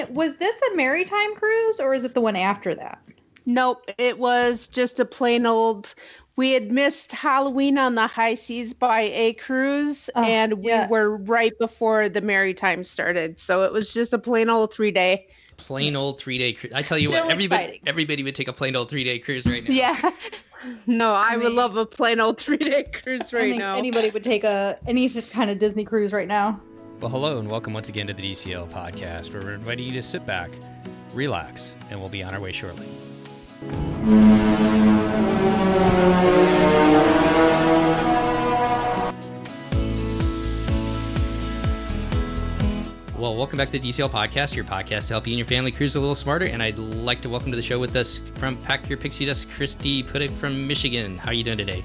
Was this a maritime cruise or is it the one after that? Nope, it was just a plain old. We had missed Halloween on the high seas by a cruise, and we were right before the maritime started. So it was just a plain old 3-day. Plain old 3-day cruise. I tell you Still what, everybody would take a plain old 3-day cruise right now. Yeah. No, I would love a plain old 3-day cruise right now. Anybody would take any kind of Disney cruise right now. Well, hello and welcome once again to the DCL podcast, where we're inviting you to sit back, relax, and we'll be on our way shortly. Well, welcome back to the DCL podcast, your podcast to help you and your family cruise a little smarter. And I'd like to welcome to the show with us from Pack Your Pixie Dust, Christy Puttick from Michigan. How are you doing today?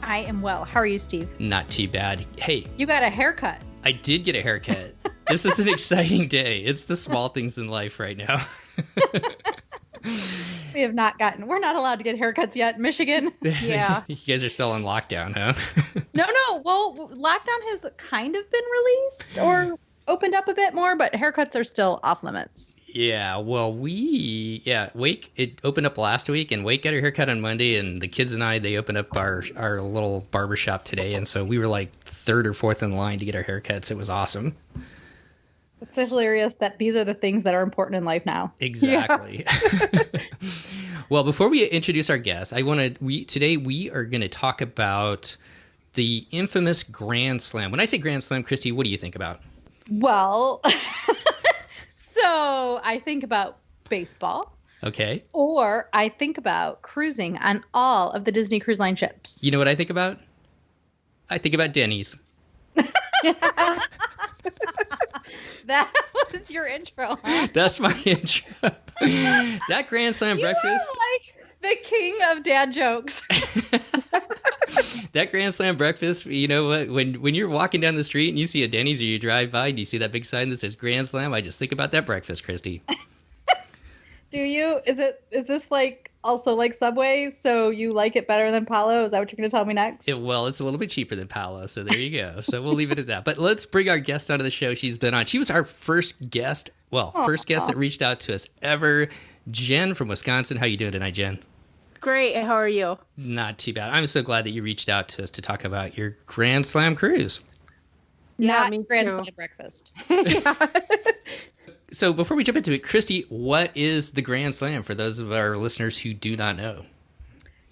I am well. How are you, Steve? Not too bad. Hey. You got a haircut. I did get a haircut. This is an exciting day. It's the small things in life right now. We're not allowed to get haircuts yet in Michigan. Yeah. You guys are still on lockdown, huh? No. Well, lockdown has kind of been released or opened up a bit more, but haircuts are still off limits. Yeah, well, Wake, it opened up last week, and Wake got her haircut on Monday, and the kids and I, they opened up our little barbershop today, and so we were like third or fourth in line to get our haircuts. It was awesome. It's hilarious that these are the things that are important in life now. Exactly. Yeah. Well, before we introduce our guests, today we are going to talk about the infamous Grand Slam. When I say Grand Slam, Christy, what do you think about? Well, so I think about baseball. Okay. Or I think about cruising on all of the Disney Cruise Line ships. You know what I think about? I think about Denny's. That was your intro, huh? That's my intro. That Grand Slam breakfast. Are like the king of dad jokes. That Grand Slam breakfast, you know what? When you're walking down the street and you see a Denny's or you drive by and you see that big sign that says Grand Slam, I just think about that breakfast, Christy. Do you? Is this like also like Subway? So you like it better than Palo? Is that what you're going to tell me next? It's a little bit cheaper than Palo, so there you go. So we'll leave it at that. But let's bring our guest onto the show. She's been on. She was our first guest. Well, first guest that reached out to us ever. Jen from Wisconsin. How you doing tonight, Jen? Great. How are you? Not too bad. I'm so glad that you reached out to us to talk about your Grand Slam cruise. Yeah, me Grand Slam breakfast. So before we jump into it, Christy, what is the Grand Slam for those of our listeners who do not know?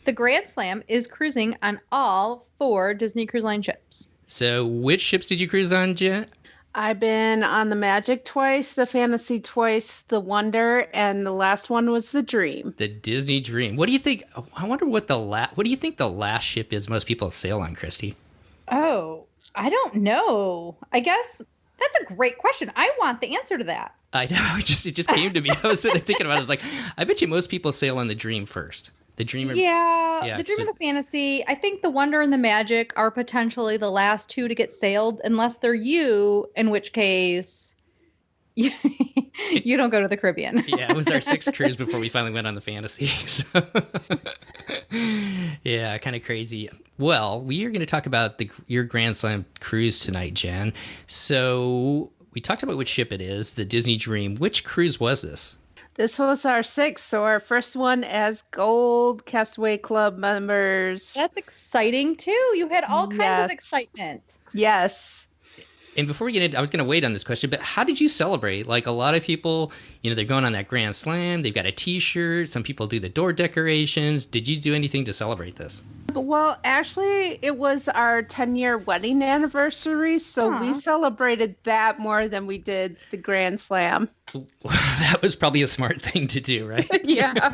The Grand Slam is cruising on all 4 Disney Cruise Line ships. So which ships did you cruise on, Jen? I've been on the Magic twice, the Fantasy twice, the Wonder, and the last one was the Dream. The Disney Dream. What do you think? I wonder what do you think the last ship is most people sail on, Christy? Oh, I don't know. I guess that's a great question. I want the answer to that. I know. It just came to me. I was sitting thinking about it. I was like, I bet you most people sail on the Dream first. The Dream. Yeah, the Dream and the Fantasy. I think the Wonder and the Magic are potentially the last 2 to get sailed, unless they're you, in which case you don't go to the Caribbean. Yeah, it was our 6th cruise before we finally went on the Fantasy. So yeah, kind of crazy. Well, we are going to talk about your Grand Slam cruise tonight, Jen. So we talked about which ship it is, the Disney Dream. Which cruise was this? This was our 6th, so our first one as Gold Castaway Club members. That's exciting, too. You had all kinds of excitement. Yes. And before we get into, I was going to wait on this question, but how did you celebrate? Like a lot of people, they're going on that Grand Slam. They've got a T-shirt. Some people do the door decorations. Did you do anything to celebrate this? Well, actually, it was our 10-year wedding anniversary, so we celebrated that more than we did the Grand Slam. That was probably a smart thing to do, right? Yeah.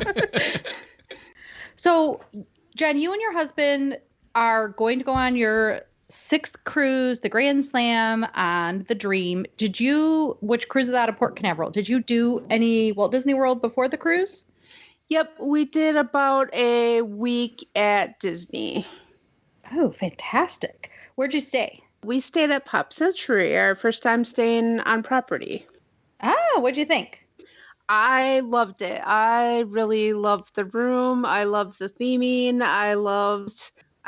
So, Jen, you and your husband are going to go on your 6th cruise, the Grand Slam, and the Dream. Which cruise is out of Port Canaveral? Did you do any Walt Disney World before the cruise? Yep, we did about a week at Disney. Oh, fantastic. Where'd you stay? We stayed at Pop Century, our first time staying on property. Oh, what'd you think? I loved it. I really loved the room. I loved the theming. I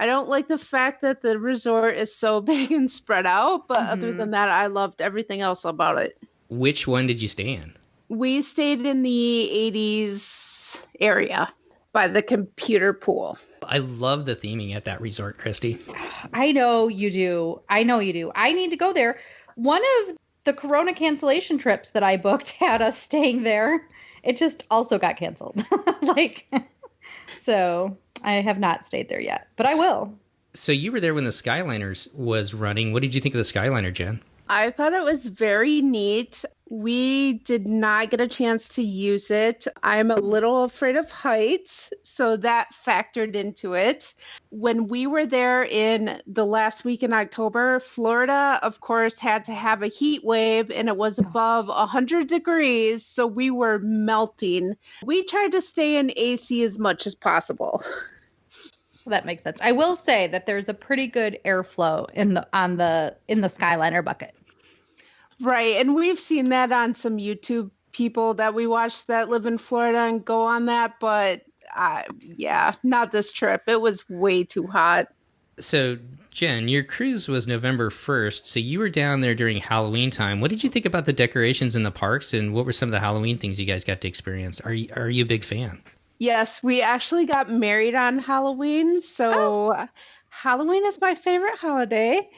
don't like the fact that the resort is so big and spread out, but other than that, I loved everything else about it. Which one did you stay in? We stayed in the 80s area by the computer pool. I love the theming at that resort, Christy. I know you do. I need to go there. One of the Corona cancellation trips that I booked had us staying there. It just also got canceled. So I have not stayed there yet, but I will. So you were there when the Skyliners was running. What did you think of the Skyliner, Jen? I thought it was very neat. We did not get a chance to use it. I'm a little afraid of heights, so that factored into it. When we were there in the last week in October, Florida, of course, had to have a heat wave, and it was above 100 degrees, so we were melting. We tried to stay in AC as much as possible. That makes sense. I will say that there's a pretty good airflow in the Skyliner bucket. Right, and we've seen that on some YouTube people that we watch that live in Florida and go on that, but not this trip. It was way too hot. So, Jen, your cruise was November 1st, so you were down there during Halloween time. What did you think about the decorations in the parks, and what were some of the Halloween things you guys got to experience? Are you a big fan? Yes, we actually got married on Halloween, so Halloween is my favorite holiday.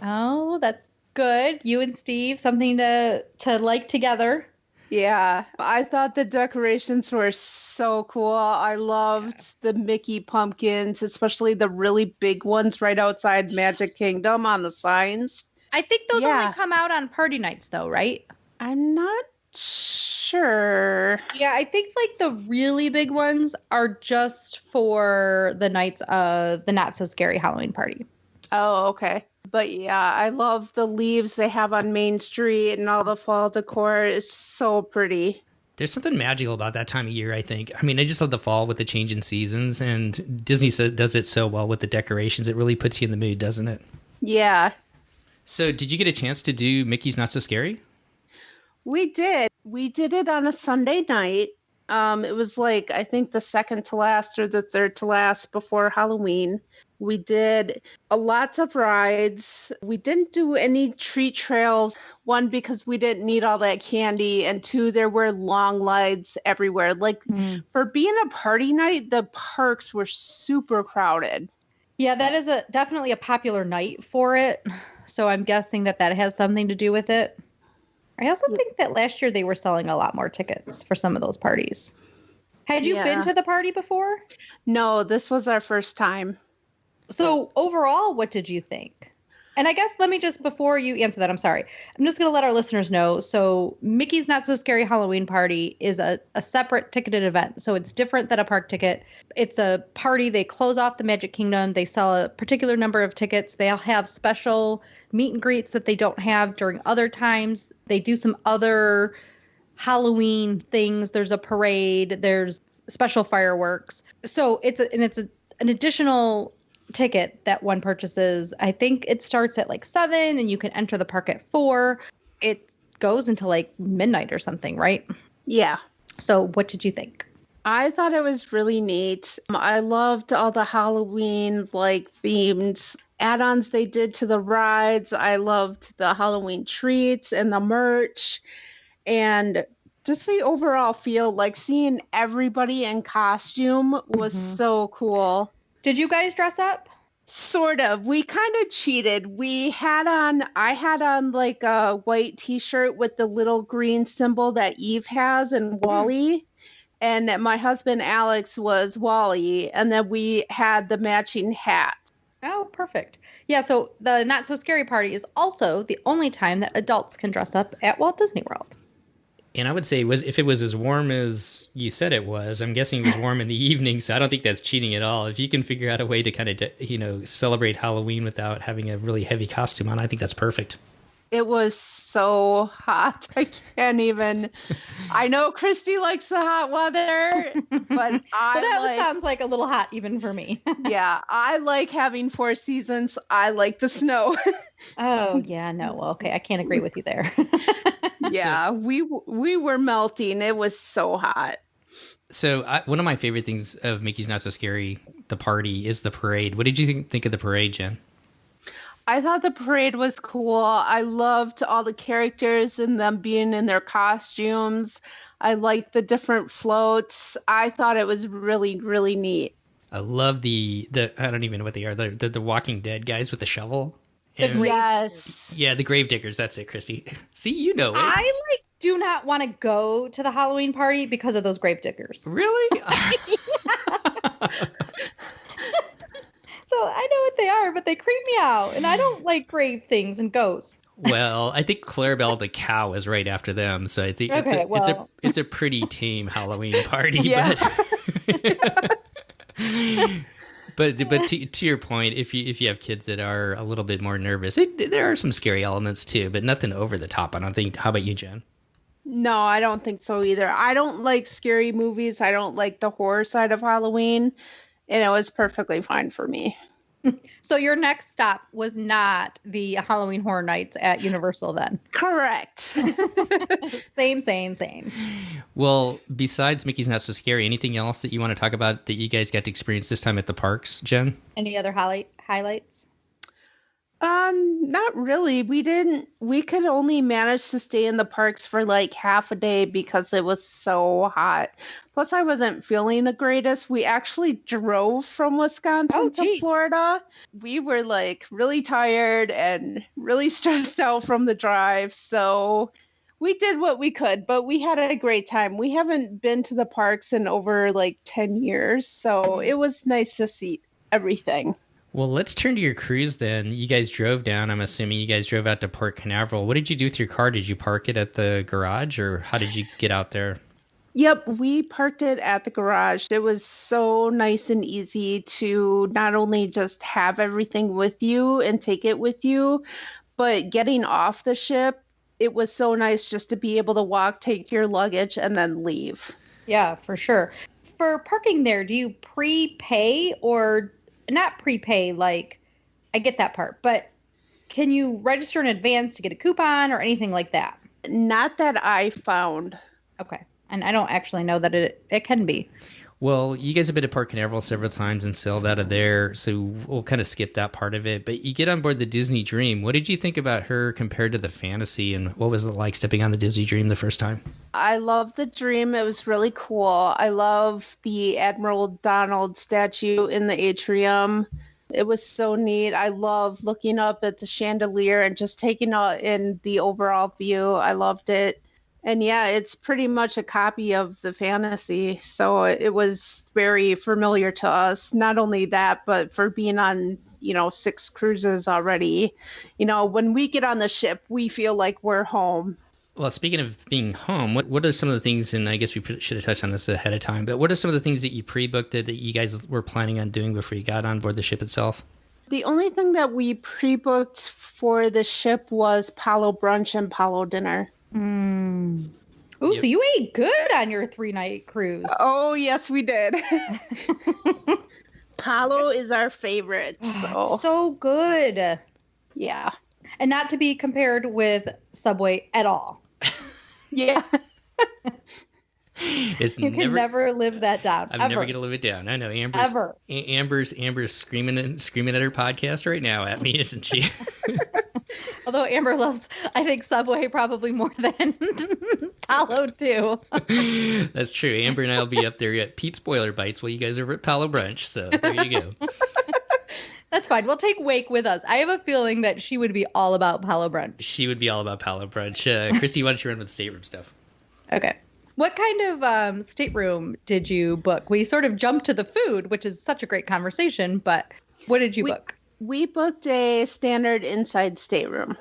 Oh, that's good. You and Steve, something to like together. Yeah, I thought the decorations were so cool. I loved the Mickey pumpkins, especially the really big ones right outside Magic Kingdom on the signs. I think those only come out on party nights, though, right? I'm not sure. Yeah, I think like the really big ones are just for the nights of the Not So Scary Halloween party. Oh, okay. But yeah, I love the leaves they have on Main Street and all the fall decor. It's so pretty. There's something magical about that time of year, I think. I mean, I just love the fall with the change in seasons, and Disney does it so well with the decorations. It really puts you in the mood, doesn't it? Yeah. So did you get a chance to do Mickey's Not So Scary? We did. We did it on a Sunday night. It was like, I think the second to last or the third to last before Halloween. We did lots of rides. We didn't do any treat trails. One, because we didn't need all that candy. And two, there were long lines everywhere. Like for being a party night, the parks were super crowded. Yeah, that is definitely a popular night for it. So I'm guessing that has something to do with it. I also think that last year they were selling a lot more tickets for some of those parties. Had you been to the party before? No, this was our first time. So overall, what did you think? And I guess let me just, before you answer that, I'm sorry. I'm just going to let our listeners know. So Mickey's Not So Scary Halloween Party is a separate ticketed event. So it's different than a park ticket. It's a party. They close off the Magic Kingdom. They sell a particular number of tickets. They'll have special meet and greets that they don't have during other times. They do some other Halloween things. There's a parade. There's special fireworks. So it's an additional ticket that one purchases. I think it starts at like 7 and you can enter the park at 4. It goes until like midnight or something, right? Yeah. So what did you think? I thought it was really neat. I loved all the Halloween like themed add-ons they did to the rides. I loved the Halloween treats and the merch and just the overall feel, like seeing everybody in costume was so cool. Did you guys dress up? Sort of. We kind of cheated. I had on like a white t-shirt with the little green symbol that Eve has and Wally. And my husband, Alex, was Wally. And then we had the matching hat. Oh, perfect. Yeah, so the Not So Scary Party is also the only time that adults can dress up at Walt Disney World. And I would say if it was as warm as you said it was, I'm guessing it was warm in the evening, so I don't think that's cheating at all. If you can figure out a way to kind of, celebrate Halloween without having a really heavy costume on, I think that's perfect. It was so hot. I can't even. I know Christy likes the hot weather, but sounds like a little hot even for me. Yeah, I like having 4 seasons. I like the snow. Oh, yeah, no. Well, okay, I can't agree with you there. Yeah, we were melting. It was so hot. So one of my favorite things of Mickey's Not So Scary, the party, is the parade. What did you think of the parade, Jen? I thought the parade was cool. I loved all the characters and them being in their costumes. I liked the different floats. I thought it was really, really neat. I love the I don't even know what they are. The Walking Dead guys with the shovel. Yes. Yeah, the Gravediggers. That's it, Christy. See, you know it. I do not want to go to the Halloween party because of those Gravediggers. Really? So I know what they are, but they creep me out, and I don't like grave things and ghosts. Well, I think Clarabelle the cow is right after them, so I think it's a pretty tame Halloween party. Yeah. But to your point, if you have kids that are a little bit more nervous, there are some scary elements too, but nothing over the top. I don't think. How about you, Jen? No, I don't think so either. I don't like scary movies. I don't like the horror side of Halloween, and it was perfectly fine for me. So your next stop was not the Halloween Horror Nights at Universal then? Correct. Same. Well, besides Mickey's Not So Scary, anything else that you want to talk about that you guys got to experience this time at the parks, Jen? Any other highlights? Not really. We could only manage to stay in the parks for like half a day because it was so hot. Plus, I wasn't feeling the greatest. We actually drove from Wisconsin to Florida. We were like really tired and really stressed out from the drive. So we did what we could, but we had a great time. We haven't been to the parks in over like 10 years. So it was nice to see everything. Well, let's turn to your cruise then. You guys drove down. I'm assuming you guys drove out to Port Canaveral. What did you do with your car? Did you park it at the garage, or how did you get out there? Yep, we parked it at the garage. It was so nice and easy to not only just have everything with you and take it with you, but getting off the ship, it was so nice just to be able to walk, take your luggage, and then leave. Yeah, for sure. For parking there, do you prepay or not prepay? Like, I get that part, but can you register in advance to get a coupon or anything like that? Not that I found. Okay. And I don't actually know that it can be. Well, you guys have been to Port Canaveral several times and sailed out of there, so we'll kind of skip that part of it. But you get on board the Disney Dream. What did you think about her compared to the Fantasy, and what was it like stepping on the Disney Dream the first time? I love the Dream. It was really cool. I love the Admiral Donald statue in the atrium. It was so neat. I love looking up at the chandelier and just taking in the overall view. I loved it. And yeah, it's pretty much a copy of the Fantasy. So it was very familiar to us. Not only that, but for being on, 6 cruises already, when we get on the ship, we feel like we're home. Well, speaking of being home, what are some of the things, and I guess we should have touched on this ahead of time, but what are some of the things that you pre-booked that you guys were planning on doing before you got on board the ship itself? The only thing that we pre-booked for the ship was Palo Brunch and Palo Dinner. Mm. Ooh, yep. So you ate good on your 3-night cruise. Oh, yes, we did. Palo is our favorite. So good. Yeah. And not to be compared with Subway at all. Yeah. You can never live that down. I'm never going to live it down. I know Amber's screaming at her podcast right now at me, isn't she? Although Amber loves, I think, Subway probably more than Palo too. That's true. Amber and I will be up there at Pete's Boiler Bites while you guys are at Palo Brunch. So there you go. That's fine. We'll take Wake with us. I have a feeling that she would be all about Palo Brunch. She would be all about Palo Brunch. Christy, why don't you run with the stateroom stuff? Okay. What kind of stateroom did you book? We sort of jumped to the food, which is such a great conversation, but what did you book? We booked a standard inside stateroom.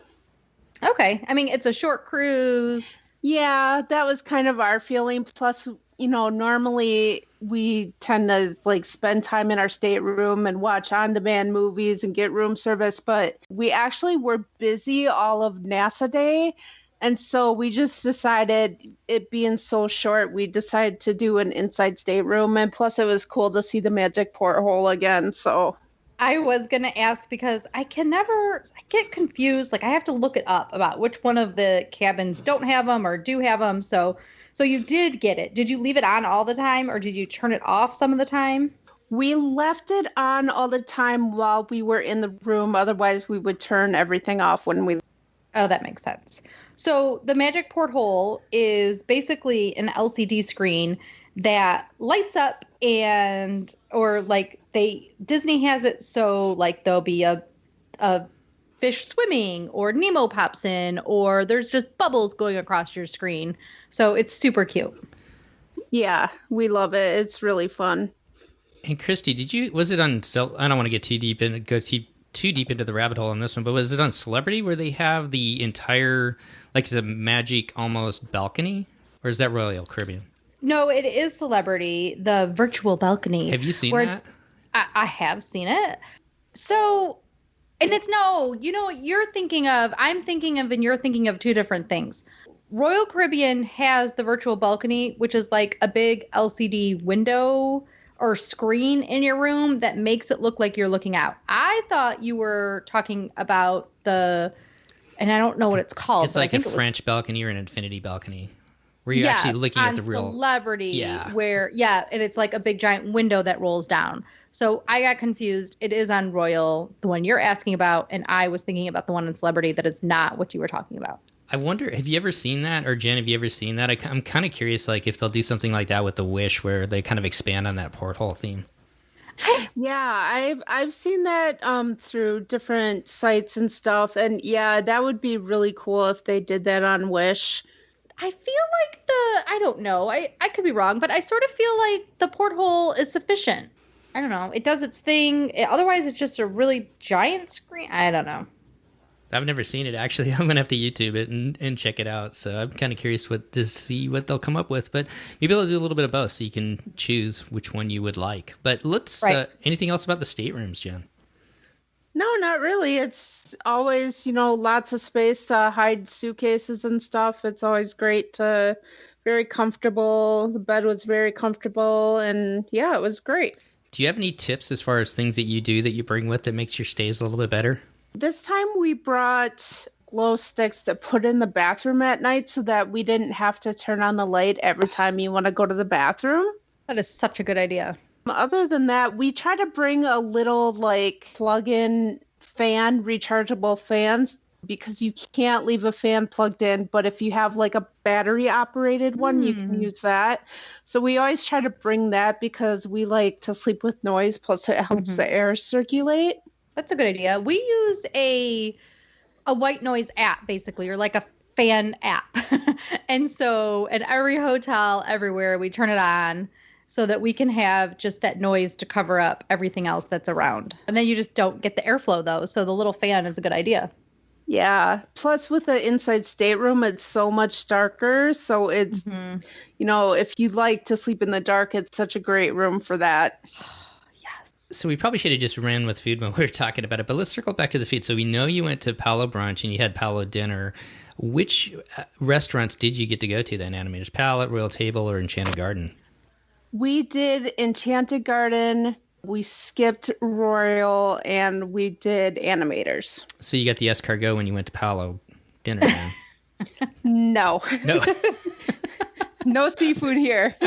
Okay. I mean, it's a short cruise. Yeah, that was kind of our feeling. Plus, normally we tend to spend time in our stateroom and watch on-demand movies and get room service, but we actually were busy all of NASA Day. And so we just decided, it being so short, we decided to do an inside stateroom. And plus it was cool to see the magic porthole again. So I was going to ask because I get confused. I have to look it up about which one of the cabins don't have them or do have them. So you did get it. Did you leave it on all the time or did you turn it off some of the time? We left it on all the time while we were in the room. Otherwise, we would turn everything off when we... Oh, that makes sense. So the Magic Porthole is basically an LCD screen that lights up or like Disney has it so like there'll be a fish swimming or Nemo pops in or there's just bubbles going across your screen. So it's super cute. Yeah, we love it. It's really fun. And Christy, was it on, I don't want to get too deep into the rabbit hole on this one, but was it on Celebrity where they have the entire, like it's a magic almost balcony? Or is that Royal Caribbean? No, it is Celebrity, the virtual balcony. Have you seen that? I have seen it. So, and it's what you're thinking of, I'm thinking of, and you're thinking of two different things. Royal Caribbean has the virtual balcony, which is like a big LCD window or screen in your room that makes it look like you're looking out. I thought you were talking about and I don't know what it's called. It's like a French balcony or an infinity balcony where you're actually looking at the real Celebrity, and it's like a big giant window that rolls down. So I got confused. It is on Royal, the one you're asking about, and I was thinking about the one in Celebrity that is not what you were talking about. I wonder, have you ever seen that? Or Jen, have you ever seen that? I'm kind of curious, like, if they'll do something like that with the Wish, where they kind of expand on that porthole theme. Yeah, I've seen that through different sites and stuff, and yeah, that would be really cool if they did that on Wish. I feel like I don't know, I could be wrong, but I sort of feel like the porthole is sufficient. I don't know. It does its thing. Otherwise, it's just a really giant screen. I don't know. I've never seen it, actually. I'm going to have to YouTube it and check it out. So I'm kind of curious to see what they'll come up with. But maybe they'll do a little bit of both so you can choose which one you would like. But let's, anything else about the staterooms, Jen? No, not really. It's always, lots of space to hide suitcases and stuff. It's always great very comfortable. The bed was very comfortable. And yeah, it was great. Do you have any tips as far as things that you do that you bring with that makes your stays a little bit better? This time we brought glow sticks to put in the bathroom at night so that we didn't have to turn on the light every time you want to go to the bathroom. That is such a good idea. Other than that, we try to bring a little plug-in fan, rechargeable fans, because you can't leave a fan plugged in. But if you have a battery operated one, you can use that. So we always try to bring that because we like to sleep with noise. Plus it helps the air circulate. That's a good idea. We use a white noise app, basically, or like a fan app. And so at every hotel, everywhere, we turn it on so that we can have just that noise to cover up everything else that's around. And then you just don't get the airflow, though. So the little fan is a good idea. Yeah. Plus, with the inside stateroom, it's so much darker. So it's, if you like to sleep in the dark, it's such a great room for that. So we probably should have just ran with food when we were talking about it, but let's circle back to the food. So we know you went to Palo Brunch and you had Palo dinner. Which restaurants did you get to go to then, Animators? Palo, Royal Table, or Enchanted Garden? We did Enchanted Garden, we skipped Royal, and we did Animators. So you got the escargot when you went to Palo dinner then? No. No seafood here.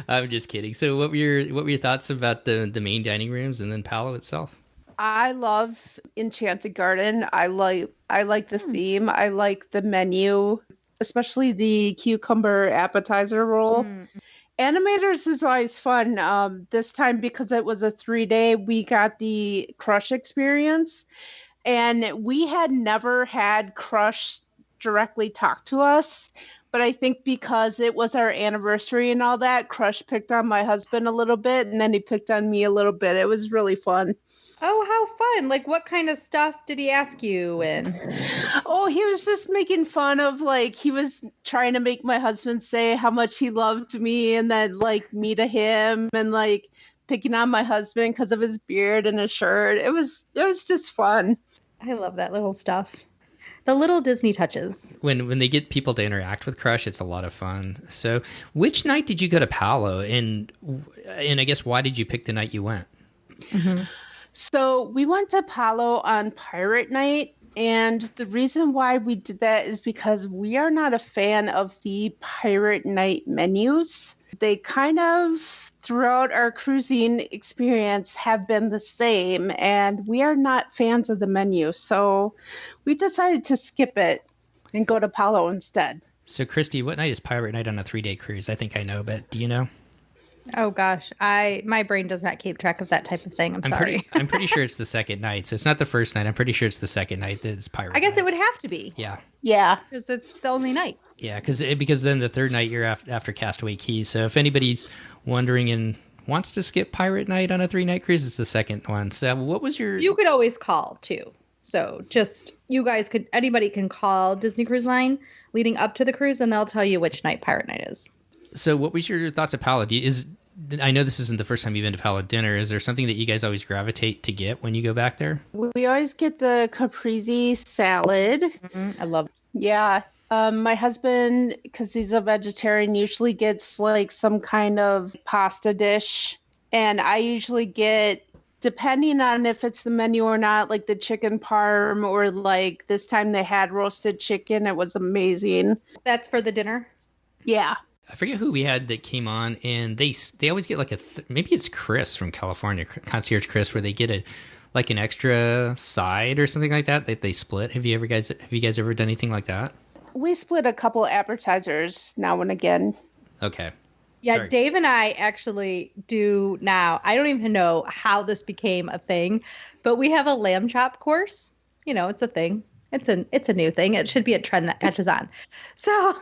I'm just kidding. So what were your thoughts about the main dining rooms and then Palo itself? I love Enchanted Garden. I like the theme. I like the menu, especially the cucumber appetizer roll. Animators is always fun. This time, because it was a 3-day, we got the Crush experience, and we had never had Crush directly talk to us. But I think because it was our anniversary and all that, Crush picked on my husband a little bit, and then he picked on me a little bit. It was really fun. Oh, how fun. What kind of stuff did he ask you? Oh, he was just making fun of, he was trying to make my husband say how much he loved me, and then, me to him, and, picking on my husband because of his beard and his shirt. It was just fun. I love that little stuff. The little Disney touches. When they get people to interact with Crush, it's a lot of fun. So which night did you go to Palo? And I guess why did you pick the night you went? So we went to Palo on Pirate Night. And the reason why we did that is because we are not a fan of the Pirate Night menus. They kind of, throughout our cruising experience, have been the same, and we are not fans of the menu. So we decided to skip it and go to Palo instead. So, Christy, what night is Pirate Night on a 3-day cruise? I think I know, but do you know? Oh gosh, my brain does not keep track of that type of thing. I'm sorry. I'm pretty sure it's the second night, so it's not the first night. I'm pretty sure it's the second night that it's Pirate I guess Night. it would have to be. Yeah. Yeah. Because it's the only night. Yeah, because then the third night you're after Castaway Cay. So if anybody's wondering and wants to skip Pirate Night on a 3-night cruise, it's the second one. So what was your... You could always call too. So just anybody can call Disney Cruise Line leading up to the cruise, and they'll tell you which night Pirate Night is. So what was your thoughts of Palo? I know this isn't the first time you've been to Palo dinner. Is there something that you guys always gravitate to get when you go back there? We always get the caprese salad. I love it. Yeah. My husband, because he's a vegetarian, usually gets like some kind of pasta dish. And I usually get, depending on if it's the menu or not, like the chicken parm, or like this time they had roasted chicken. It was amazing. That's for the dinner? Yeah. I forget who we had that came on, and they always get like maybe it's Chris from California, Concierge Chris, where they get an extra side or something like that they split. Have you guys ever done anything like that? We split a couple appetizers now and again. Okay. Yeah, Sorry. Dave and I actually do now. I don't even know how this became a thing, but we have a lamb chop course. You know, it's a thing. It's a new thing. It should be a trend that catches on. So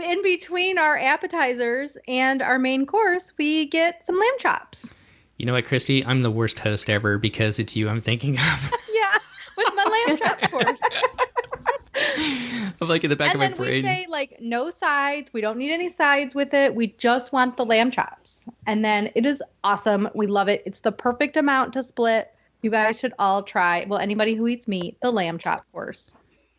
in between our appetizers and our main course, we get some lamb chops. You know what, Christy? I'm the worst host ever because it's you I'm thinking of. Yeah, with my lamb chop course. I'm like in the back of my And brain. then we say, like, no sides. We don't need any sides with it. We just want the lamb chops. And then it is awesome. We love it. It's the perfect amount to split. You guys should all try, well, anybody who eats meat, the lamb chop course.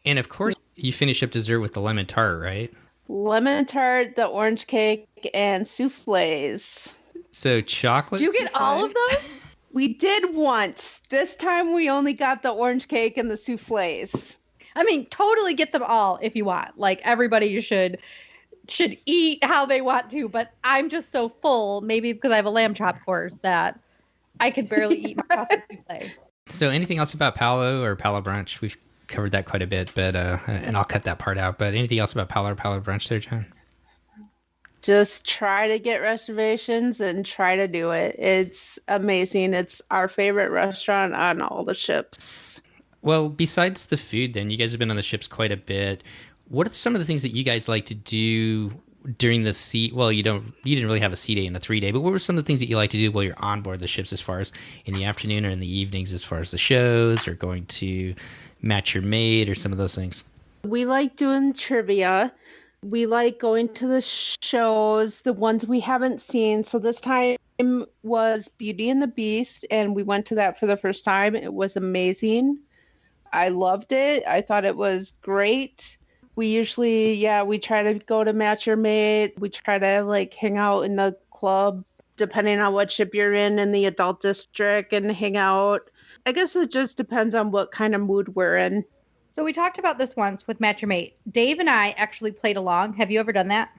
And of course, you finish up dessert with the lemon tart, right? Lemon tart, the orange cake, and souffles. So chocolate. Do you get all of those? We did once. This time we only got the orange cake and the souffles. I mean, totally get them all if you want. Like, everybody should eat how they want to, but I'm just so full, maybe because I have a lamb chop course, that I could barely eat my chocolate souffle. So anything else about Palo or Palo Brunch? We've covered that quite a bit, but and I'll cut that part out. But anything else about Palo or Palo Brunch there, John? Just try to get reservations and try to do it. It's amazing. It's our favorite restaurant on all the ships. Well, besides the food, then, you guys have been on the ships quite a bit. What are some of the things that you guys like to do during the sea? Well, you didn't really have a sea day in the 3-day, but what were some of the things that you like to do while you're on board the ships, as far as in the afternoon or in the evenings, as far as the shows or going to Match Your Mate or some of those things? We like doing trivia. We like going to the shows, the ones we haven't seen. So this time was Beauty and the Beast, and we went to that for the first time. It was amazing. I loved it. I thought it was great. We usually, we try to go to Match Your Mate. We try to like hang out in the club, depending on what ship you're in the adult district, and hang out. I guess it just depends on what kind of mood we're in. So we talked about this once with Match Your Mate. Dave and I actually played along. Have you ever done that?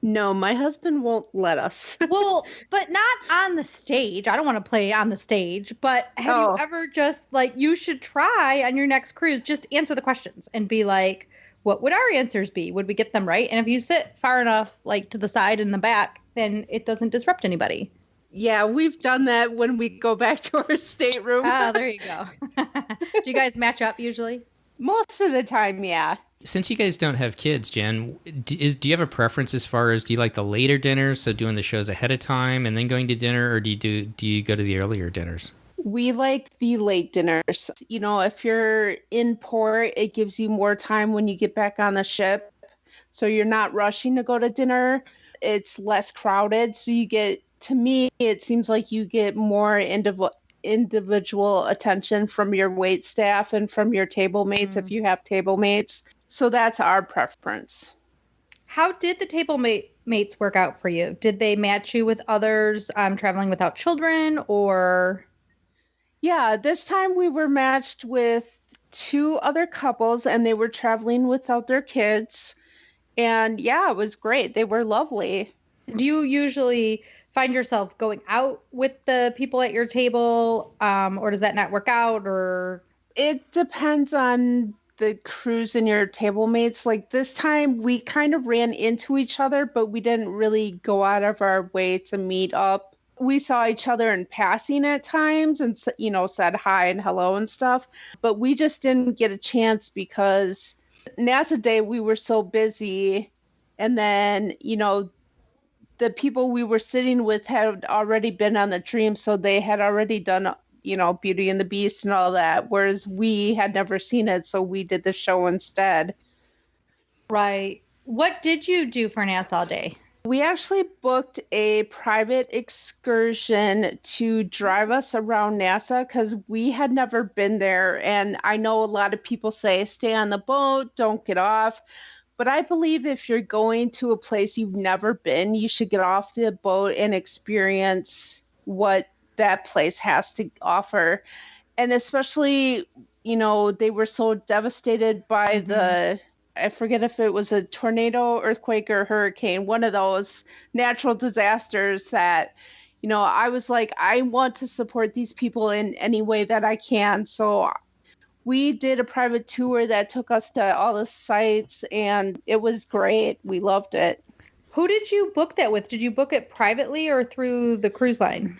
No, my husband won't let us. Well, but not on the stage. I don't want to play on the stage, but have you ever just, like, you should try on your next cruise, just answer the questions and be like, what would our answers be? Would we get them right? And if you sit far enough, like, to the side and the back, then it doesn't disrupt anybody. Yeah, we've done that when we go back to our stateroom. Oh, there you go. Do you guys match up usually? Most of the time, yeah. Since you guys don't have kids, Jen, do you have a preference as far as, do you like the later dinners, so doing the shows ahead of time and then going to dinner, or do you go to the earlier dinners? We like the late dinners. You know, if you're in port, it gives you more time when you get back on the ship. So you're not rushing to go to dinner. It's less crowded. So you get, to me, it seems like you get more individual attention from your wait staff and from your table mates if you have table mates. So that's our preference. How did the table mates work out for you? Did they match you with others traveling without children, or? Yeah, this time we were matched with two other couples and they were traveling without their kids. And yeah, it was great. They were lovely. Do you usually find yourself going out with the people at your table, or does that not work out? Or It depends on the cruise and your table mates. Like this time, we kind of ran into each other, but we didn't really go out of our way to meet up. We saw each other in passing at times and, said hi and hello and stuff, but we just didn't get a chance because NASA Day, we were so busy. And then, the people we were sitting with had already been on the Dream, so they had already done, Beauty and the Beast and all that, whereas we had never seen it, so we did the show instead. Right. What did you do for Nassau Day? We actually booked a private excursion to drive us around NASA because we had never been there. And I know a lot of people say, stay on the boat, don't get off. But I believe if you're going to a place you've never been, you should get off the boat and experience what that place has to offer. And especially, they were so devastated by I forget if it was a tornado, earthquake, or hurricane, one of those natural disasters that, I was like, I want to support these people in any way that I can. So we did a private tour that took us to all the sites, and it was great. We loved it. Who did you book that with? Did you book it privately or through the cruise line?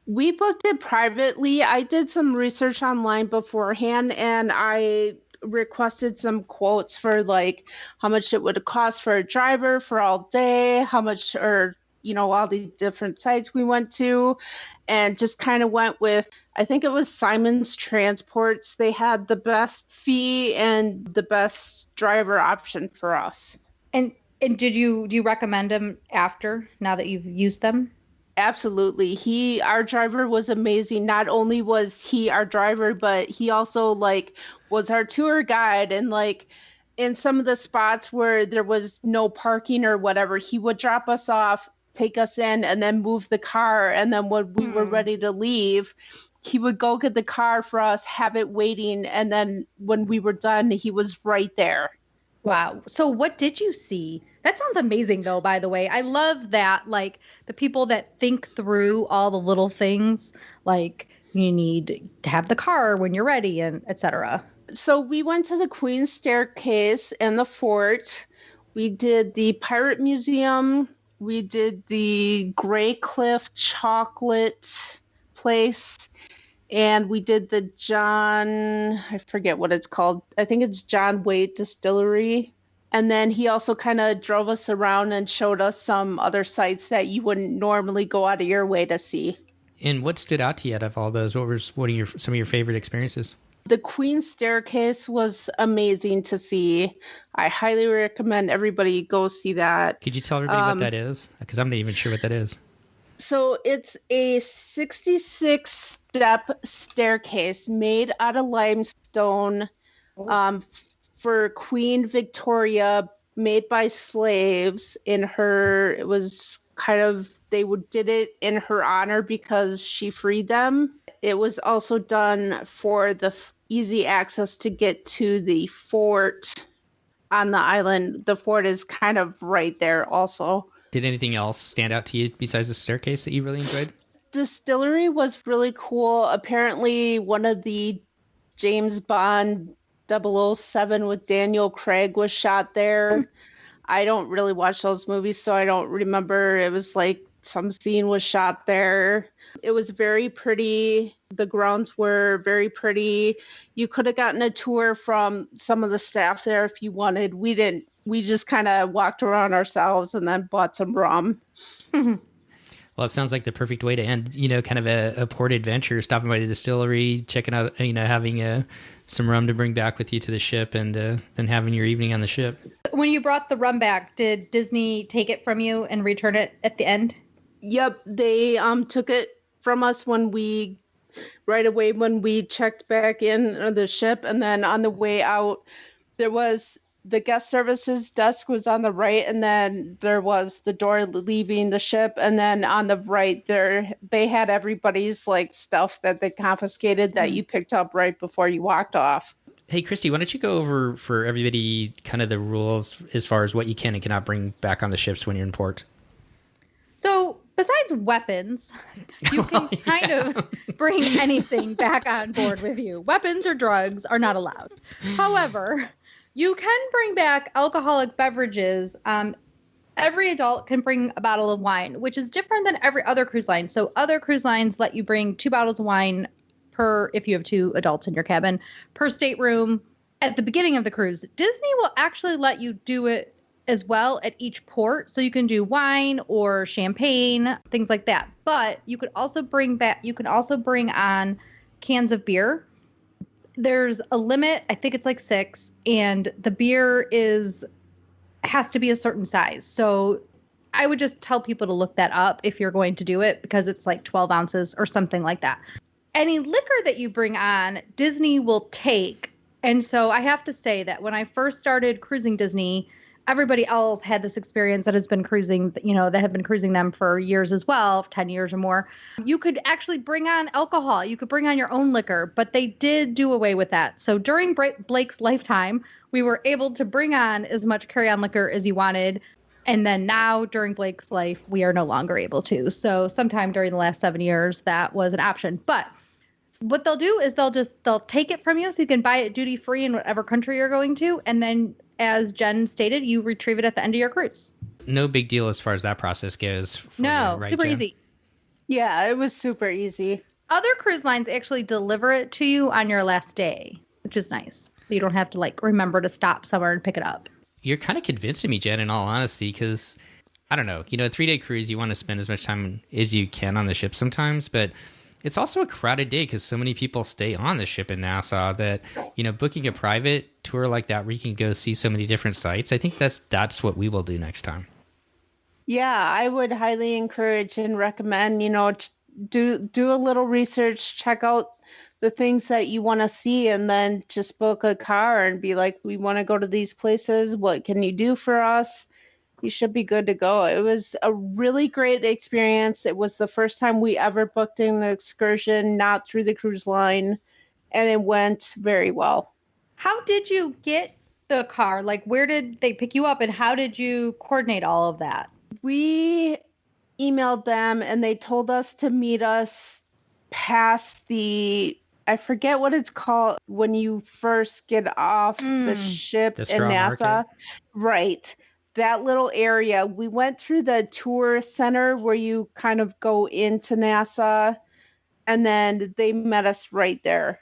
We booked it privately. I did some research online beforehand, and I requested some quotes for like how much it would cost for a driver for all day, how much, or all the different sites we went to, and just kind of went with, I think it was Simon's Transports. They had the best fee and the best driver option for us. And do you recommend them after, now that you've used them? Absolutely. Our driver was amazing. Not only was he our driver, but he also was our tour guide, and in some of the spots where there was no parking or whatever, he would drop us off, take us in, and then move the car. And then when we were ready to leave, he would go get the car for us, have it waiting. And then when we were done, he was right there. Wow. So what did you see? That sounds amazing, though, by the way. I love that, the people that think through all the little things, like you need to have the car when you're ready and etc. So we went to the Queen's Staircase and the fort. We did the Pirate Museum. We did the Grey Cliff chocolate place. And we did the I forget what it's called. I think it's John Waite Distillery. And then he also kind of drove us around and showed us some other sites that you wouldn't normally go out of your way to see. And what stood out to you out of all those? What are some of your favorite experiences? The Queen's Staircase was amazing to see. I highly recommend everybody go see that. Could you tell everybody what that is? Because I'm not even sure what that is. So it's a 66-step staircase made out of limestone for Queen Victoria, made by slaves it was kind of, did it in her honor because she freed them. It was also done for the easy access to get to the fort on the island. The fort is kind of right there also. Did anything else stand out to you besides the staircase that you really enjoyed? Distillery was really cool. Apparently, one of the James Bond 007 with Daniel Craig was shot there. I don't really watch those movies, so I don't remember. It was some scene was shot there. It was very pretty. The grounds were very pretty. You could have gotten a tour from some of the staff there if you wanted. We didn't. We just kind of walked around ourselves and then bought some rum. Well, it sounds like the perfect way to end, kind of a port adventure, stopping by the distillery, checking out, having some rum to bring back with you to the ship, and then having your evening on the ship. When you brought the rum back, did Disney take it from you and return it at the end? Yep, they took it from us right away when we checked back in the ship, and then on the way out, there was The guest services desk was on the right, and then there was the door leaving the ship, and then on the right there they had everybody's like stuff that they confiscated that you picked up right before you walked off. Hey, Christy, why don't you go over for everybody kind of the rules as far as what you can and cannot bring back on the ships when you're in port? So besides weapons, you can kind of bring anything back on board with you. Weapons or drugs are not allowed. However, you can bring back alcoholic beverages. Every adult can bring a bottle of wine, which is different than every other cruise line. So other cruise lines let you bring 2 bottles of wine per, if you have 2 adults in your cabin, per stateroom at the beginning of the cruise. Disney will actually let you do it as well at each port. So you can do wine or champagne, things like that. But you could also bring on cans of beer. There's a limit. I think it's like 6, and the beer has to be a certain size. So I would just tell people to look that up if you're going to do it, because it's like 12 ounces or something like that. Any liquor that you bring on, Disney will take. And so I have to say that when I first started cruising Disney, everybody else had this experience that has been cruising, that have been cruising them for years as well, 10 years or more. You could actually bring on alcohol. You could bring on your own liquor, but they did do away with that. So during Blake's lifetime, we were able to bring on as much carry-on liquor as you wanted. And then now during Blake's life, we are no longer able to. So sometime during the last 7 years, that was an option. But what they'll do is they'll take it from you so you can buy it duty free in whatever country you're going to. And then, as Jen stated, you retrieve it at the end of your cruise. No big deal as far as that process goes. No, right, super Jen? Easy. Yeah, it was super easy. Other cruise lines actually deliver it to you on your last day, which is nice. You don't have to remember to stop somewhere and pick it up. You're kind of convincing me, Jen, in all honesty, because I don't know, a 3-day cruise, you want to spend as much time as you can on the ship sometimes, but it's also a crowded day because so many people stay on the ship in Nassau that, booking a private tour like that where you can go see so many different sites, I think that's what we will do next time. Yeah, I would highly encourage and recommend, do a little research, check out the things that you want to see, and then just book a car and be like, we want to go to these places. What can you do for us? You should be good to go. It was a really great experience. It was the first time we ever booked an excursion, not through the cruise line, and it went very well. How did you get the car? Where did they pick you up, and how did you coordinate all of that? We emailed them, and they told us to meet us past I forget what it's called when you first get off the ship in Nassau. Market. Right. That little area. We went through the tour center where you kind of go into Nassau, and then they met us right there.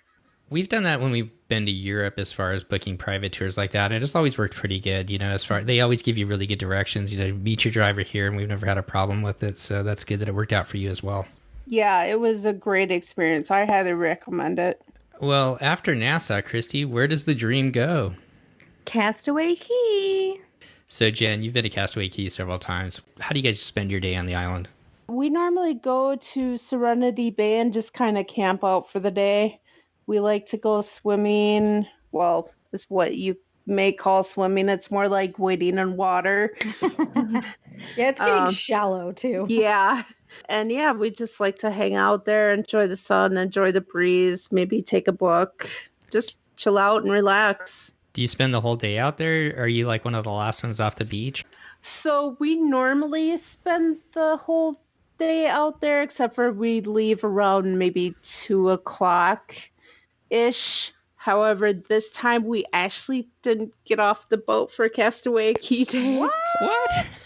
We've done that when we've been to Europe as far as booking private tours like that. And it's always worked pretty good, they always give you really good directions, meet your driver here, and we've never had a problem with it. So that's good that it worked out for you as well. Yeah, it was a great experience. I highly recommend it. Well, after Nassau, Christy, where does the dream go? Castaway Cay. So, Jen, you've been to Castaway Cay several times. How do you guys spend your day on the island? We normally go to Serenity Bay and just kind of camp out for the day. We like to go swimming. Well, it's what you may call swimming. It's more like wading in water. Yeah, it's getting shallow, too. Yeah. And yeah, we just like to hang out there, enjoy the sun, enjoy the breeze, maybe take a book, just chill out and relax. Do you spend the whole day out there? Or are you like one of the last ones off the beach? So we normally spend the whole day out there, except for we leave around maybe 2:00-ish. However, this time we actually didn't get off the boat for Castaway Cay Day. What?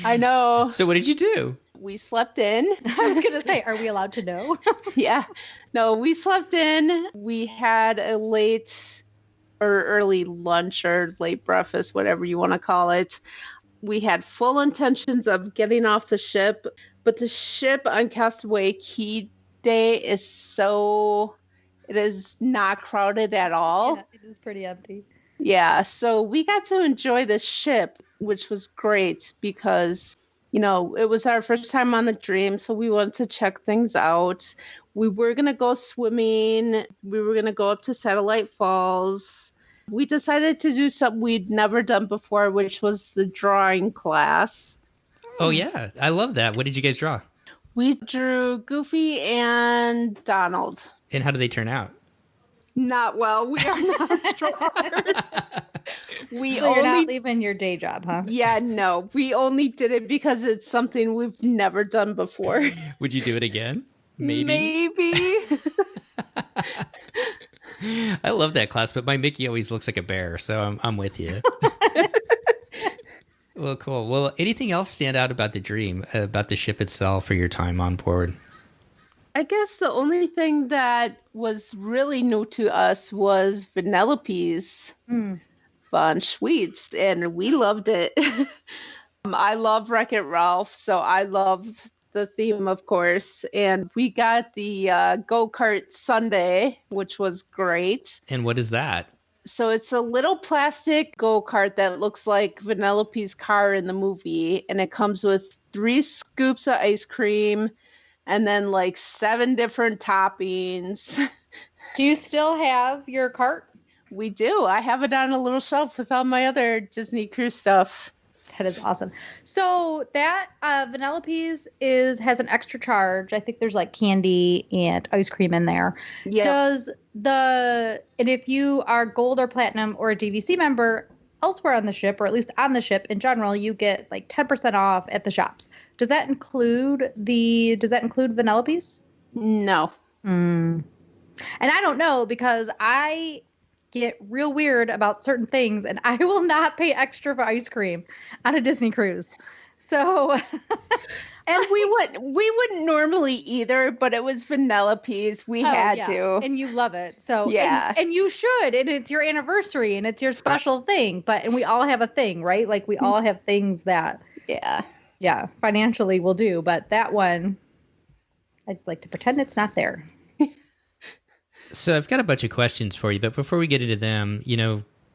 I know. So what did you do? We slept in. I was going to say, are we allowed to know? Yeah. No, we slept in. We had a late or early lunch or late breakfast, whatever you want to call it. We had full intentions of getting off the ship, but the ship on Castaway Cay Day it is not crowded at all. Yeah, it is pretty empty. Yeah, so we got to enjoy the ship, which was great because, it was our first time on the Dream, so we wanted to check things out. We were going to go swimming. We were going to go up to Satellite Falls. We decided to do something we'd never done before, which was the drawing class. Oh, yeah. I love that. What did you guys draw? We drew Goofy and Donald. And how did they turn out? Not well. We are not drawers. You're not leaving your day job, huh? Yeah, no. We only did it because it's something we've never done before. Would you do it again? Maybe. I love that class, but my Mickey always looks like a bear, so I'm with you. Well, cool. Well, anything else stand out about the dream, about the ship itself, or your time on board? I guess the only thing that was really new to us was Vanellope's Von Schweetz, and we loved it. I love Wreck-It Ralph, so I love the theme, of course. And we got the go-kart Sunday, which was great. And what is that? So it's a little plastic go-kart that looks like Vanellope's car in the movie, and it comes with 3 scoops of ice cream and then like 7 different toppings. Do you still have your cart? We do. I have it on a little shelf with all my other Disney Cruise stuff. That is awesome. So that Vanellope's has an extra charge. I think there's like candy and ice cream in there. Yeah. And if you are gold or platinum or a DVC member elsewhere on the ship, or at least on the ship in general, you get like 10% off at the shops. Does that include Vanellope's? No. And I don't know, because I get real weird about certain things, and I will not pay extra for ice cream on a Disney cruise. So, and we wouldn't normally either, but it was Vanellope's. We had to, and you love it. So yeah, and you should, and it's your anniversary, and it's your special thing. And we all have a thing, right? Like we all have things that financially we'll do, but that one, I just like to pretend it's not there. So I've got a bunch of questions for you, but before we get into them,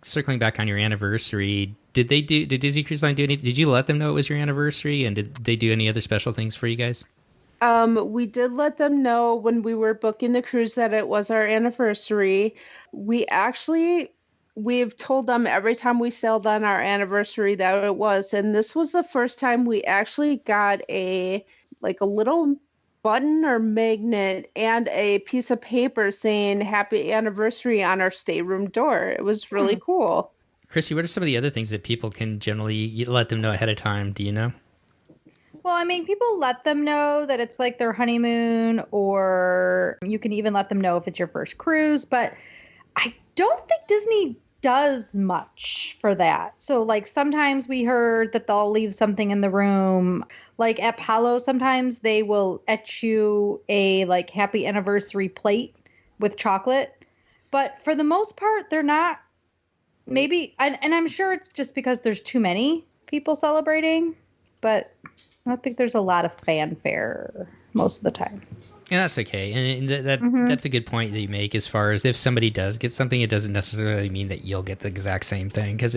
circling back on your anniversary, did Disney Cruise Line do any? Did you let them know it was your anniversary, and did they do any other special things for you guys? We did let them know when we were booking the cruise that it was our anniversary. We've told them every time we sailed on our anniversary that it was, and this was the first time we actually got a little button or magnet and a piece of paper saying happy anniversary on our stateroom door. It was really cool. Chrissy, what are some of the other things that people can generally let them know ahead of time? Do you know? Well, I mean, people let them know that it's like their honeymoon, or you can even let them know if it's your first cruise, but I don't think Disney does much for that. So like sometimes we heard that they'll leave something in the room. Like at Palo, sometimes they will etch you a like happy anniversary plate with chocolate. But for the most part, they're not. Maybe, and I'm sure it's just because there's too many people celebrating, but I don't think there's a lot of fanfare most of the time. Yeah, that's okay. And that's a good point that you make, as far as if somebody does get something, it doesn't necessarily mean that you'll get the exact same thing, because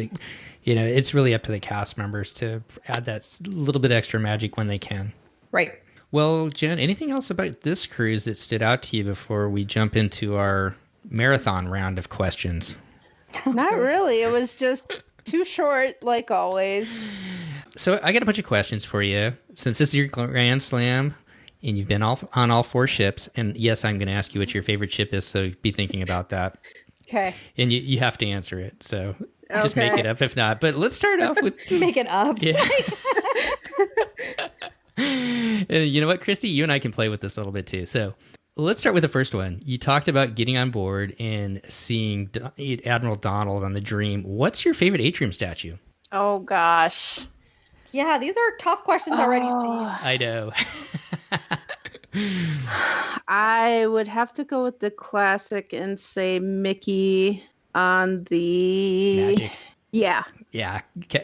it's really up to the cast members to add that little bit extra magic when they can. Right. Well, Jen, anything else about this cruise that stood out to you before we jump into our marathon round of questions? Not really. It was just too short, like always. So I got a bunch of questions for you. Since this is your Grand Slam, and you've been on all 4 ships, and yes, I'm going to ask you what your favorite ship is, so be thinking about that. Okay. And you have to answer it, so just make it up if not. But let's start off with... Make it up. Yeah. And you know what, Christy? You and I can play with this a little bit too. So let's start with the first one. You talked about getting on board and seeing Admiral Donald on the Dream. What's your favorite atrium statue? Oh, gosh. Yeah, these are tough questions already, Steve. I know. I would have to go with the classic and say Mickey on the Magic. Yeah.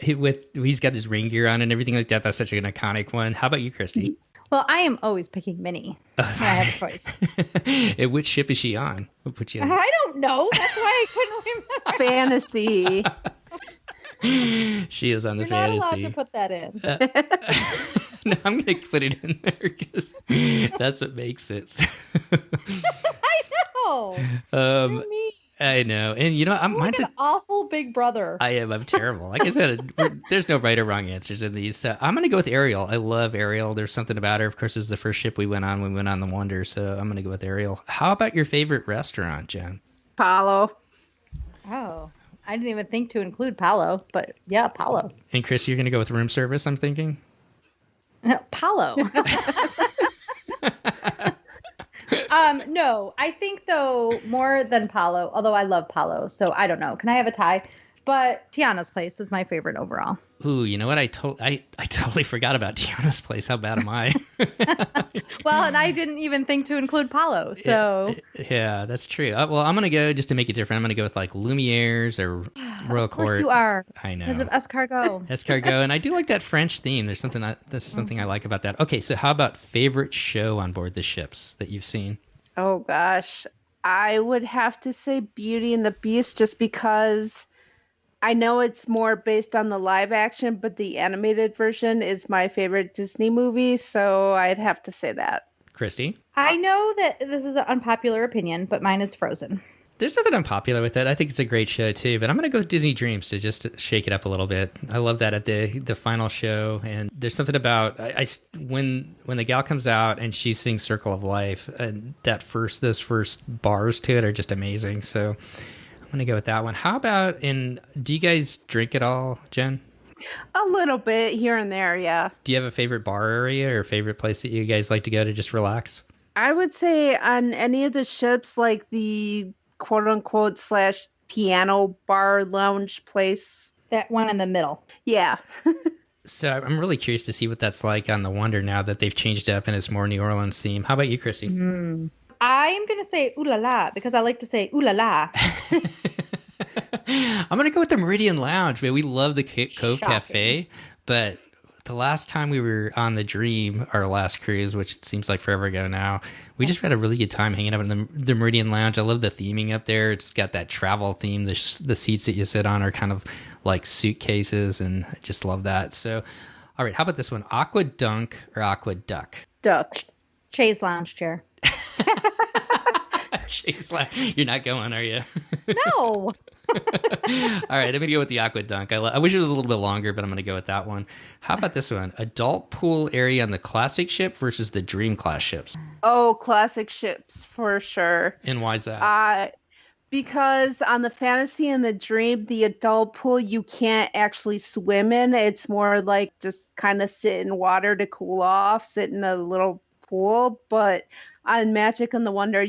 He's got his ring gear on and everything like that. That's such an iconic one. How about you, Christy? Well, I am always picking Minnie when I have a choice. And which ship is she on? We'll put you on. I don't know. That's why I couldn't remember. Fantasy. She is on the You're Fantasy. not allowed to put that in. No, I'm going to put it in there because that's what makes it. I know. I know. And I'm like an awful big brother. I am. I'm terrible. Like I said, there's no right or wrong answers in these. I'm going to go with Ariel. I love Ariel. There's something about her. Of course, it was the first ship we went on when we went on the Wonder. So I'm going to go with Ariel. How about your favorite restaurant, Jen? Palo. Oh, I didn't even think to include Palo, but yeah, Palo. And Chris, you're going to go with room service, I'm thinking? Palo. No, I think though more than Palo, although I love Palo, so I don't know. Can I have a tie? But Tiana's Place is my favorite overall. Ooh, you know what? I totally forgot about Tiana's Place. How bad am I? Well, and I didn't even think to include Palo, so... Yeah, that's true. Well, I'm going to go, just to make it different, I'm going to go with like Lumiere's or Royal Court. Of course you are. I know. Because of Escargot. Escargot, and I do like that French theme. There's something I like about that. Okay, so how about favorite show on board the ships that you've seen? Oh, gosh. I would have to say Beauty and the Beast just because... I know it's more based on the live action, but the animated version is my favorite Disney movie, so I'd have to say that. Christy? I know that this is an unpopular opinion, but mine is Frozen. There's nothing unpopular with it. I think it's a great show too, but I'm going to go with Disney Dreams to just shake it up a little bit. I love that at the final show, and there's something about when the gal comes out and she sings Circle of Life, and those first bars to it are just amazing. So I'm going to go with that one. How about do you guys drink at all, Jen? A little bit here and there, yeah. Do you have a favorite bar area or favorite place that you guys like to go to just relax? I would say on any of the ships, like the quote-unquote / piano bar lounge place. That one in the middle. Yeah. So I'm really curious to see what that's like on the Wonder now that they've changed up and it's more New Orleans theme. How about you, Christy? I'm going to say ooh la la because I like to say ooh la la. I'm going to go with the Meridian Lounge. Man, we love the Cove Cafe, but the last time we were on the Dream, our last cruise, which it seems like forever ago now, we just had a really good time hanging out in the Meridian Lounge. I love the theming up there. It's got that travel theme. The seats that you sit on are kind of like suitcases, and I just love that. So, all right, how about this one? Aqua Dunk or Aqua Duck? Duck. Chaise Lounge chair. You're not going, are you? No. All right, I'm going to go with the Aqua Dunk. I wish it was a little bit longer, but I'm going to go with that one. How about this one? Adult pool area on the classic ship versus the Dream class ships. Oh, classic ships for sure. And why is that? Because on the Fantasy and the Dream, the adult pool, you can't actually swim in. It's more like just kind of sit in water to cool off, sit in a little pool. But on Magic and the Wonder,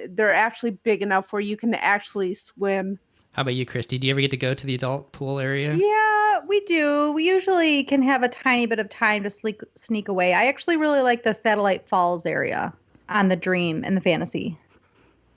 they're actually big enough where you can actually swim. How about you, Christy? Do you ever get to go to the adult pool area? Yeah, we do. We usually can have a tiny bit of time to sneak away. I actually really like the Satellite Falls area on the Dream and the Fantasy.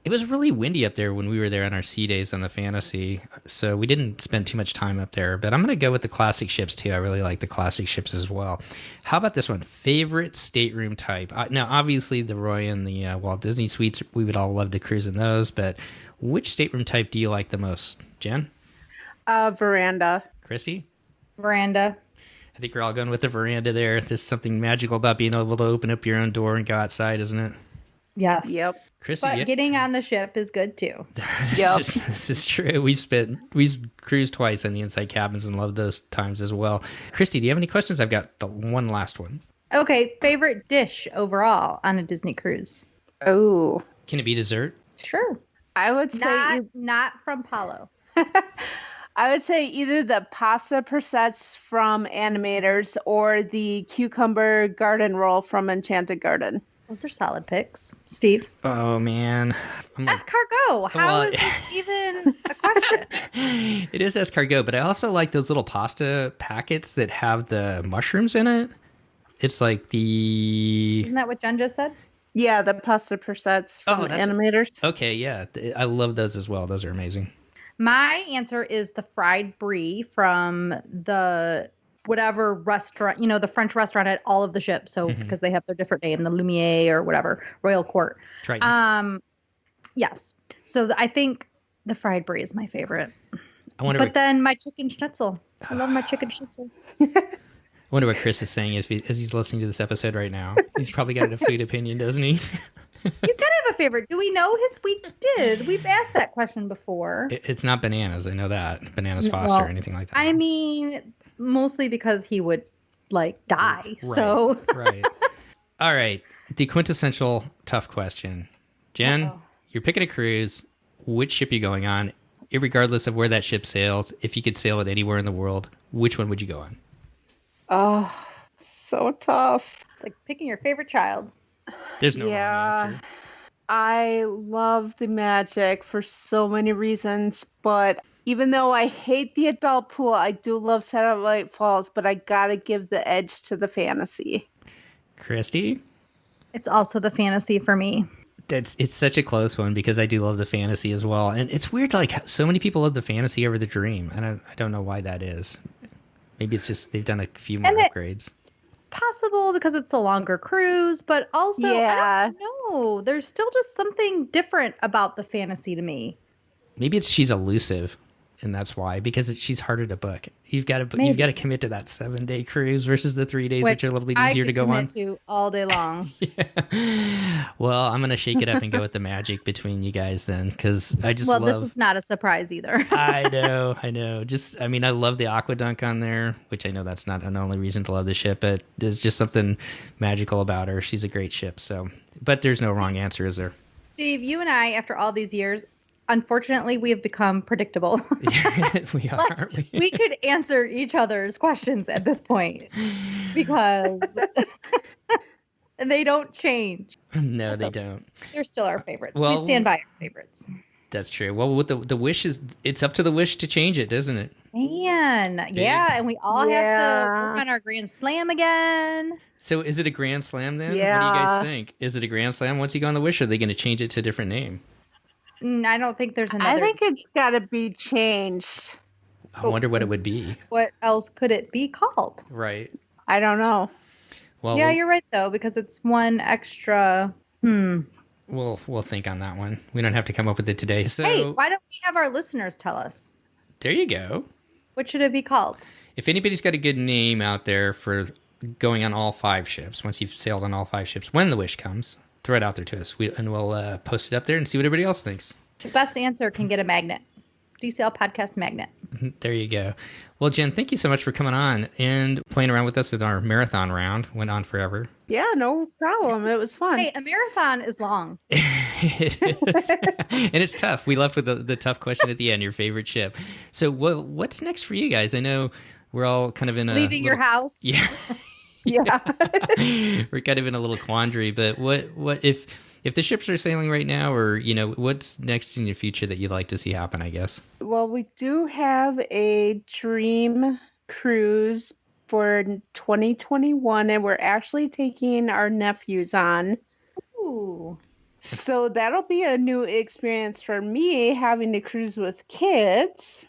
It was really windy up there when we were there on our sea days on the Fantasy, so we didn't spend too much time up there. But I'm going to go with the classic ships, too. I really like the classic ships as well. How about this one? Favorite stateroom type? Now, obviously, the Roy and the Walt Disney Suites, we would all love to cruise in those, but which stateroom type do you like the most? Jen? Veranda. Christy? Veranda. I think we're all going with the veranda there. There's something magical about being able to open up your own door and go outside, isn't it? Yes. Yep. Christy, but getting on the ship is good too. Yep. This is true. We've cruised twice in the inside cabins and loved those times as well. Christy, do you have any questions? I've got the one last one. Okay, favorite dish overall on a Disney cruise? Oh. Can it be dessert? Sure. I would say not from Palo. I would say either the pasta persets from Animators or the cucumber garden roll from Enchanted Garden. Those are solid picks. Steve? Oh, man. Escargot. How is this even a question? It is escargot, but I also like those little pasta packets that have the mushrooms in it. It's like Isn't that what Jen just said? Yeah, the pasta persets from Animators. Okay, yeah. I love those as well. Those are amazing. My answer is the fried brie from the whatever restaurant, the French restaurant at all of the ships. So because they have their different name, the Lumiere or whatever, Royal Court. Tritons. Yes. So I think the fried brie is my favorite. Then my chicken schnitzel. I love my chicken schnitzel. I wonder what Chris is saying as he's listening to this episode right now. He's probably got a food opinion, doesn't he? He's got to have a favorite. Do we know his? We did. We've asked that question before. It's not Bananas. I know that. Bananas Foster or anything like that. I mean, mostly because he would like die. Right, so right. All right. The quintessential tough question. Jen, you're picking a cruise. Which ship are you going on? Irregardless of where that ship sails, if you could sail it anywhere in the world, which one would you go on? Oh, so tough. It's like picking your favorite child. There's no wrong answer. I love the Magic for so many reasons, but even though I hate the adult pool, I do love Satellite Falls, but I gotta give the edge to the Fantasy. Christy? It's also the Fantasy for me. It's such a close one because I do love the Fantasy as well. And it's weird, like, so many people love the Fantasy over the Dream. And I don't know why that is. Maybe it's just they've done a few more upgrades. It's possible because it's a longer cruise, but also, I don't know. There's still just something different about the Fantasy to me. Maybe she's elusive. And that's why, because she's harder to book. You've got to commit to that 7-day cruise versus the 3 days, which are a little bit easier to go on. I could commit to all day long. Yeah. Well, I'm going to shake it up and go with the Magic between you guys then, because I just love... Well, this is not a surprise either. I know. I love the Aquadunk on there, which I know that's not an only reason to love the ship, but there's just something magical about her. She's a great ship. So, but there's no wrong answer, is there? Steve, you and I, after all these years, unfortunately, we have become predictable. We are. We could answer each other's questions at this point because they don't change. No, they don't. They're still our favorites. Well, we stand by our favorites. That's true. Well, with the wish it's up to the wish to change it, doesn't it? Man, yeah, and we all have to work on our Grand Slam again. So is it a Grand Slam then? Yeah. What do you guys think? Is it a Grand Slam once you go on the wish, or are they going to change it to a different name? I don't think there's another. I think it's got to be changed. I wonder what it would be. What else could it be called? Right. I don't know. Well, yeah, you're right though, because it's one extra. We'll think on that one. We don't have to come up with it today. So hey, why don't we have our listeners tell us? There you go. What should it be called? If anybody's got a good name out there for going on all 5 ships, once you've sailed on all 5 ships, when the wish comes, throw it out there to us, and we'll post it up there and see what everybody else thinks. The best answer can get a magnet. DCL Podcast magnet. There you go. Well, Jen, thank you so much for coming on and playing around with us with our marathon round. Went on forever. Yeah, no problem. It was fun. Hey, a marathon is long. It is. And it's tough. We left with the tough question at the end, your favorite ship. So what's next for you guys? I know we're all kind of in a... Leaving your house? Yeah. Yeah. We're kind of in a little quandary, but what if the ships are sailing right now, or what's next in your future that you'd like to see happen, I guess? Well, we do have a dream cruise for 2021, and we're actually taking our nephews on. Ooh. So that'll be a new experience for me, having to cruise with kids.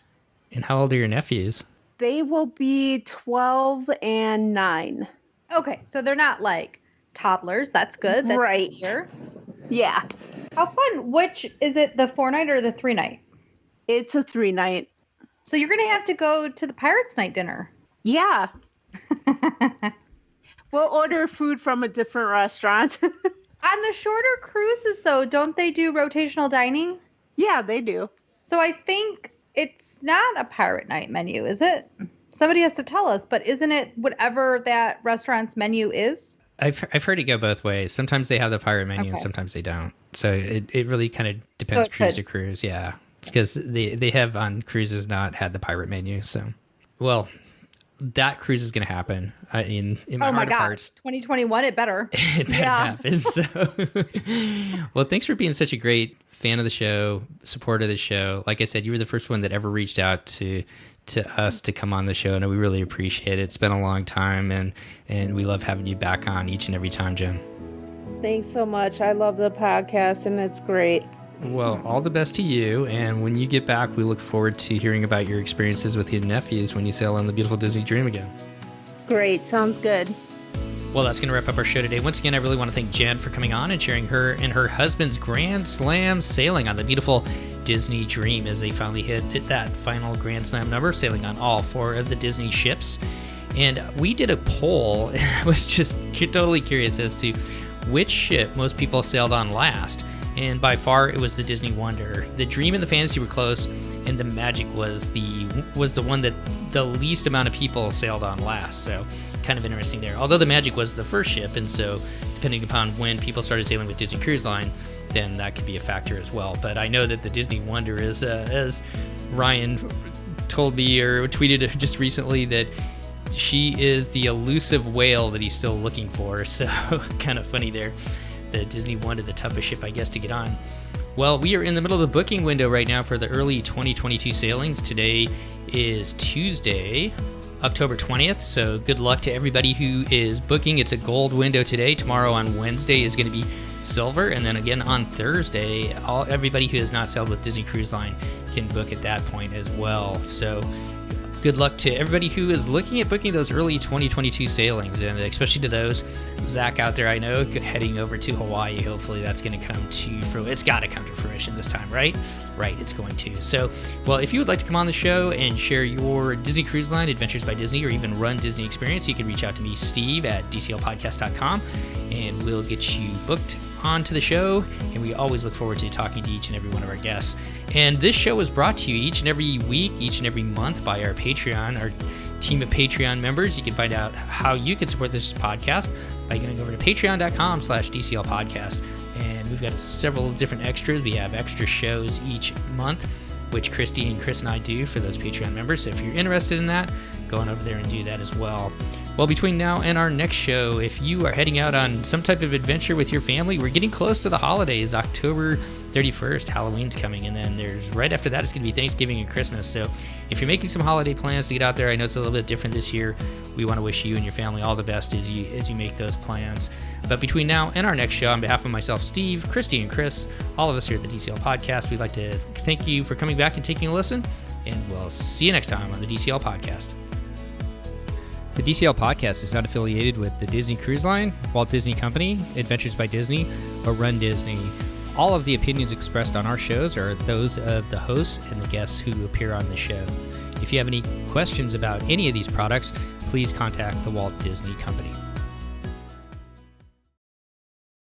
And how old are your nephews? They will be 12 and 9. Okay, so they're not like toddlers. That's good. That's right. Easier. Yeah. How fun. Which, is it the 4-night or the 3-night? It's a 3-night. So you're going to have to go to the Pirates Night dinner. Yeah. We'll order food from a different restaurant. On the shorter cruises, though, don't they do rotational dining? Yeah, they do. So I think it's not a Pirate Night menu, is it? Somebody has to tell us, but isn't it whatever that restaurant's menu is? I've heard it go both ways. Sometimes they have the pirate menu and sometimes they don't. So it really kind of depends cruise to cruise. Yeah. Because they have on cruises not had the pirate menu. So, well, that cruise is going to happen in my heart of hearts. 2021, it better. It better happen. So, well, thanks for being such a great fan of the show, supporter of the show. Like I said, you were the first one that ever reached out to us to come on the show, and we really appreciate it. It's been a long time, and we love having you back on each and every time, Jen. Thanks so much. I love the podcast, and it's great. Well, all the best to you, and when you get back, we look forward to hearing about your experiences with your nephews when you sail on the beautiful Disney Dream again. Great. Sounds good. Well, that's going to wrap up our show today. Once again, I really want to thank Jen for coming on and sharing her and her husband's Grand Slam sailing on the beautiful Disney Dream as they finally hit that final Grand Slam number, sailing on all 4 of the Disney ships. And we did a poll, and I was just totally curious as to which ship most people sailed on last. and by far it was the Disney Wonder. The Dream and the Fantasy were close, and the Magic was the one that the least amount of people sailed on last. So kind of interesting there. Although the Magic was the first ship, and so depending upon when people started sailing with Disney Cruise Line, then that could be a factor as well. But I know that the Disney Wonder is, as Ryan told me or tweeted just recently, that she is the elusive whale that he's still looking for. So kind of funny there. The Disney Wonder, the toughest ship, I guess, to get on. Well, we are in the middle of the booking window right now for the early 2022 sailings. Today is Tuesday, October 20th, so good luck to everybody who is booking. It's a gold window today. Tomorrow on Wednesday is going to be silver, and then again on Thursday, everybody who has not sailed with Disney Cruise Line can book at that point as well. So good luck to everybody who is looking at booking those early 2022 sailings, and especially to those, Zach out there, I know, heading over to Hawaii. Hopefully that's going to come to fruition. It's got to come to fruition this time, right? Right, it's going to. So, well, if you would like to come on the show and share your Disney Cruise Line Adventures by Disney, or even run Disney experience, you can reach out to me, Steve, at dclpodcast.com, and we'll get you booked onto the show, and we always look forward to talking to each and every one of our guests. And this show is brought to you each and every week, each and every month by our Patreon, our team of Patreon members. You can find out how you can support this podcast by going over to patreon.com/DCLpodcast. And we've got several different extras. We have extra shows each month, which Christy and Chris and I do for those Patreon members. So if you're interested in that, go on over there and do that as well. Well, between now and our next show, if you are heading out on some type of adventure with your family, we're getting close to the holidays. October 31st, Halloween's coming, and then there's right after that, it's going to be Thanksgiving and Christmas. So if you're making some holiday plans to get out there, I know it's a little bit different this year. We want to wish you and your family all the best as you make those plans. But between now and our next show, on behalf of myself, Steve, Christy, and Chris, all of us here at the DCL Podcast, we'd like to thank you for coming back and taking a listen, and we'll see you next time on the DCL Podcast. The DCL Podcast is not affiliated with the Disney Cruise Line, Walt Disney Company, Adventures by Disney, or Run Disney. All of the opinions expressed on our shows are those of the hosts and the guests who appear on the show. If you have any questions about any of these products, please contact the Walt Disney Company.